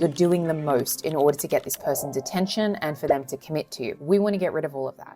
You're doing the most in order to get this person's attention and for them to commit to you. We want to get rid of all of that.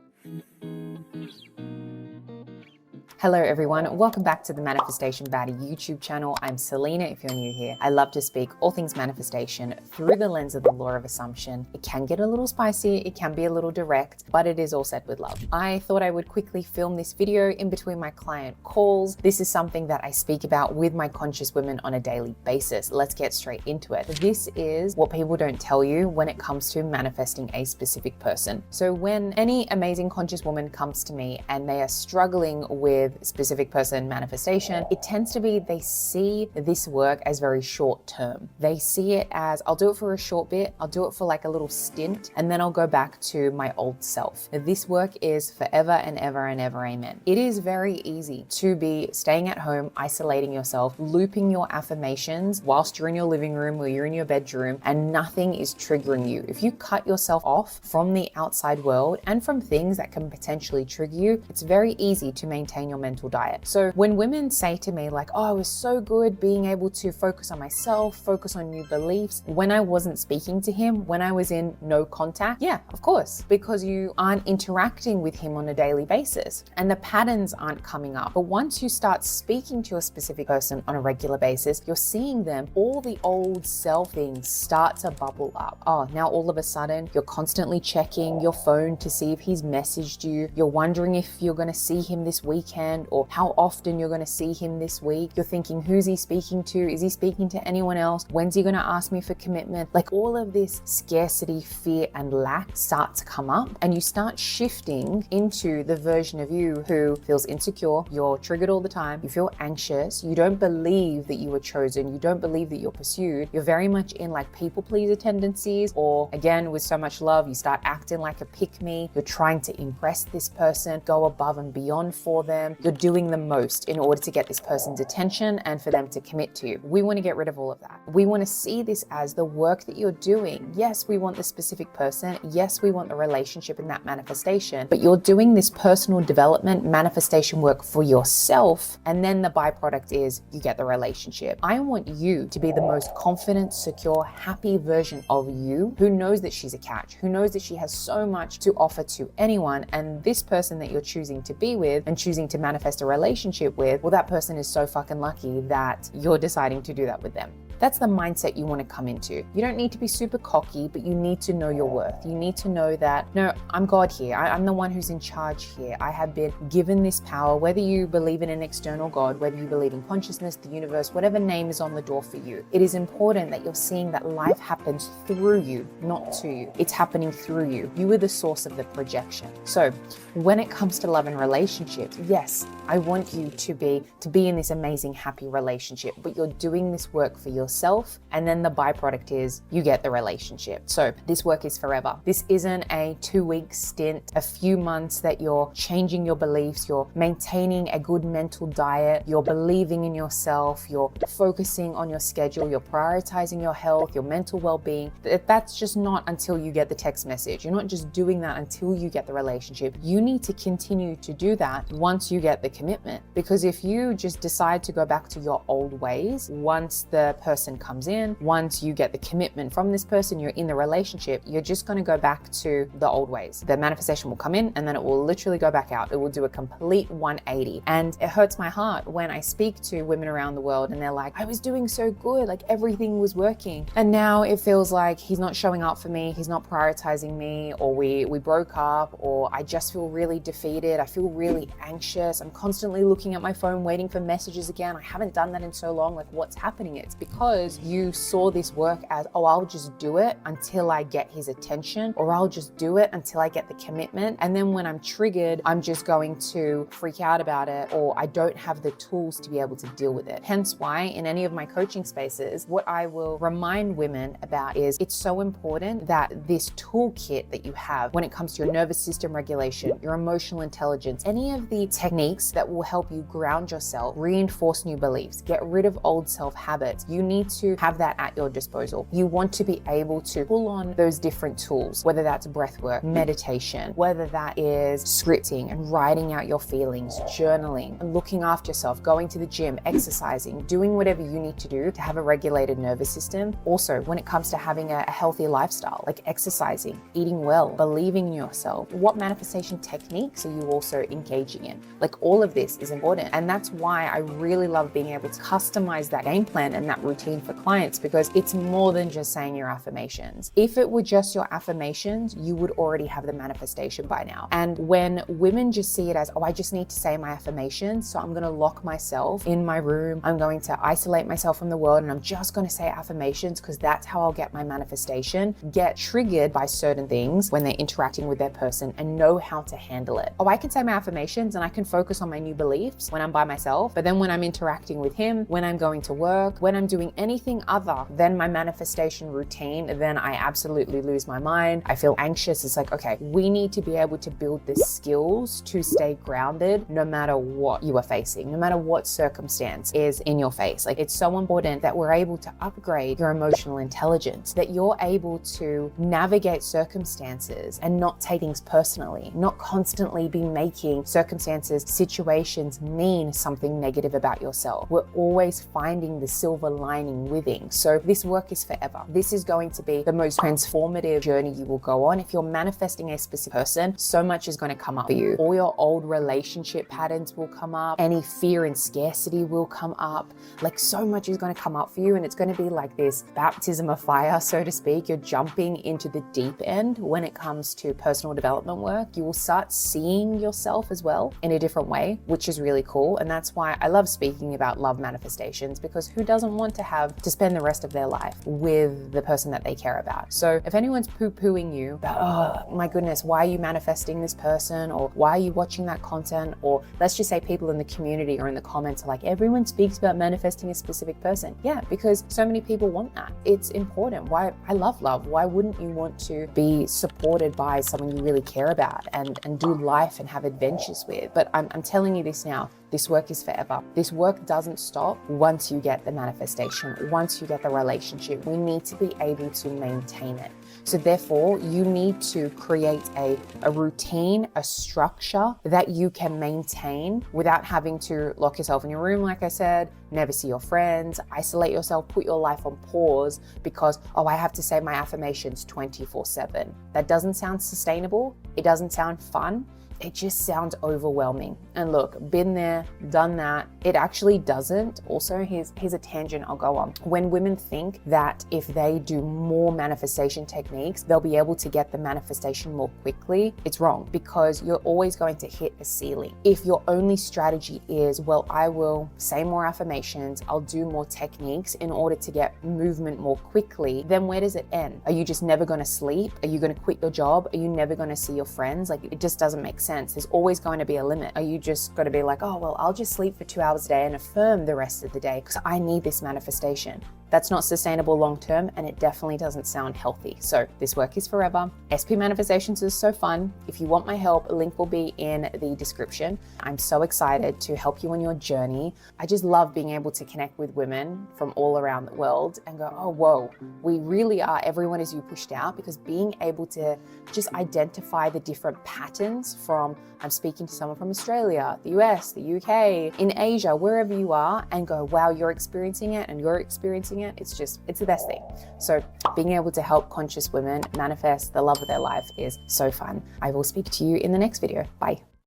Hello everyone, welcome back to the Manifestation Baddie YouTube channel. I'm Selena if you're new here. I love to speak all things manifestation through the lens of the law of assumption. It can get a little spicy, it can be a little direct, but it is all said with love. I thought I would quickly film this video in between my client calls. This is something that I speak about with my conscious women on a daily basis. Let's get straight into it. This is what people don't tell you when it comes to manifesting a specific person. So when any amazing conscious woman comes to me and they are struggling with specific person manifestation, it tends to be they see this work as very short term. They see it as, I'll do it for a short bit, I'll do it for like a little stint, and then I'll go back to my old self. This work is forever and ever and ever, amen. It is very easy to be staying at home, isolating yourself, looping your affirmations whilst you're in your living room or you're in your bedroom and nothing is triggering you. If you cut yourself off from the outside world and from things that can potentially trigger you, it's very easy to maintain your mental diet. So when women say to me like, oh, it was so good being able to focus on myself, focus on new beliefs, when I wasn't speaking to him, when I was in no contact, yeah, of course, because you aren't interacting with him on a daily basis and the patterns aren't coming up. But once you start speaking to a specific person on a regular basis, you're seeing them, all the old self things start to bubble up. Oh, now all of a sudden you're constantly checking your phone to see if he's messaged you. You're wondering if you're going to see him this weekend or how often you're going to see him this week. You're thinking, who's he speaking to? Is he speaking to anyone else? When's he going to ask me for commitment? Like all of this scarcity, fear, and lack start to come up and you start shifting into the version of you who feels insecure. You're triggered all the time. You feel anxious. You don't believe that you were chosen. You don't believe that you're pursued. You're very much in like people pleaser tendencies, or again, with so much love, you start acting like a pick me. You're trying to impress this person, go above and beyond for them. You're doing the most in order to get this person's attention and for them to commit to you. We want to get rid of all of that. We want to see this as the work that you're doing. Yes, we want the specific person. Yes, we want the relationship and that manifestation, but you're doing this personal development manifestation work for yourself. And then the byproduct is you get the relationship. I want you to be the most confident, secure, happy version of you who knows that she's a catch, who knows that she has so much to offer to anyone. And this person that you're choosing to be with and choosing to manifest a relationship with, well, that person is so fucking lucky that you're deciding to do that with them. That's the mindset you want to come into. You don't need to be super cocky, but you need to know your worth. You need to know that, no, I'm God here. I'm the one who's in charge here. I have been given this power, whether you believe in an external God, whether you believe in consciousness, the universe, whatever name is on the door for you. It is important that you're seeing that life happens through you, not to you. It's happening through you. You are the source of the projection. So when it comes to love and relationships, yes, I want you to be in this amazing, happy relationship, but you're doing this work for yourself, and then the byproduct is you get the relationship. So this work is forever. This isn't a 2-week stint, a few months that you're changing your beliefs, you're maintaining a good mental diet, you're believing in yourself, you're focusing on your schedule, you're prioritizing your health, your mental well-being. That's just not until you get the text message. You're not just doing that until you get the relationship. You need to continue to do that once you get the commitment. Because if you just decide to go back to your old ways, once the person comes in, once you get the commitment from this person, you're in the relationship, you're just going to go back to the old ways. The manifestation will come in and then it will literally go back out. It will do a complete 180. And it hurts my heart when I speak to women around the world and they're like, I was doing so good, like everything was working. And now it feels like he's not showing up for me, he's not prioritizing me, or we broke up, or I just feel really defeated. I feel really anxious. I'm constantly looking at my phone, waiting for messages again. I haven't done that in so long. Like, what's happening? It's because you saw this work as, oh, I'll just do it until I get his attention, or I'll just do it until I get the commitment. And then when I'm triggered, I'm just going to freak out about it, or I don't have the tools to be able to deal with it. Hence why in any of my coaching spaces, what I will remind women about is it's so important that this toolkit that you have when it comes to your nervous system regulation, your emotional intelligence, any of the techniques that will help you ground yourself, reinforce new beliefs, get rid of old self habits, you need need to have that at your disposal. You want to be able to pull on those different tools, whether that's breath work, meditation, whether that is scripting and writing out your feelings, journaling, and looking after yourself, going to the gym, exercising, doing whatever you need to do to have a regulated nervous system. Also, when it comes to having a healthy lifestyle, like exercising, eating well, believing in yourself, what manifestation techniques are you also engaging in? Like, all of this is important. And that's why I really love being able to customize that game plan and that routine for clients, because it's more than just saying your affirmations. If it were just your affirmations, you would already have the manifestation by now. And when women just see it as, oh, I just need to say my affirmations, so I'm going to lock myself in my room, I'm going to isolate myself from the world, and I'm just going to say affirmations because that's how I'll get my manifestation, get triggered by certain things when they're interacting with their person and know how to handle it. Oh, I can say my affirmations and I can focus on my new beliefs when I'm by myself, but then when I'm interacting with him, when I'm going to work, when I'm doing anything other than my manifestation routine, then I absolutely lose my mind. I feel anxious. It's like, okay, we need to be able to build the skills to stay grounded no matter what you are facing, no matter what circumstance is in your face. Like, it's so important that we're able to upgrade your emotional intelligence, that you're able to navigate circumstances and not take things personally, not constantly be making circumstances, situations mean something negative about yourself. We're always finding the silver lining within. So this work is forever. This is going to be the most transformative journey you will go on. If you're manifesting a specific person, so much is going to come up for you. All your old relationship patterns will come up. Any fear and scarcity will come up. Like, so much is going to come up for you, and it's going to be like this baptism of fire, so to speak. You're jumping into the deep end when it comes to personal development work. You will start seeing yourself as well in a different way, which is really cool. And that's why I love speaking about love manifestations, because who doesn't want to have to spend the rest of their life with the person that they care about? So if anyone's poo-pooing you about, oh my goodness, why are you manifesting this person? Or why are you watching that content? Or let's just say people in the community or in the comments are like, everyone speaks about manifesting a specific person. Yeah, because so many people want that. It's important. Why? I love love. Why wouldn't you want to be supported by someone you really care about and do life and have adventures with? But I'm telling you this now, this work is forever. This work doesn't stop once you get the manifestation, once you get the relationship. We need to be able to maintain it. So therefore, you need to create a routine, a structure that you can maintain without having to lock yourself in your room, like I said, never see your friends, isolate yourself, put your life on pause because, oh, I have to say my affirmations 24/7. That doesn't sound sustainable. It doesn't sound fun. It just sounds overwhelming. And look, been there, done that. It actually doesn't. Also, here's a tangent I'll go on. When women think that if they do more manifestation techniques, they'll be able to get the manifestation more quickly, it's wrong, because you're always going to hit a ceiling. If your only strategy is, well, I will say more affirmations, I'll do more techniques in order to get movement more quickly, then where does it end? Are you just never going to sleep? Are you going to quit your job? Are you never going to see your friends? Like, it just doesn't make sense. There's always going to be a limit. Are you just going to be like, oh, well, I'll just sleep for 2 hours a day and affirm the rest of the day because I need this manifestation? That's not sustainable long-term, and it definitely doesn't sound healthy. So this work is forever. SP Manifestations is so fun. If you want my help, a link will be in the description. I'm so excited to help you on your journey. I just love being able to connect with women from all around the world and go, oh, whoa, we really are, everyone is you pushed out, because being able to just identify the different patterns from, I'm speaking to someone from Australia, the US, the UK, in Asia, wherever you are, and go, wow, you're experiencing it and you're experiencing it. It's the best thing. So being able to help conscious women manifest the love of their life is so fun. I will speak to you in the next video. Bye.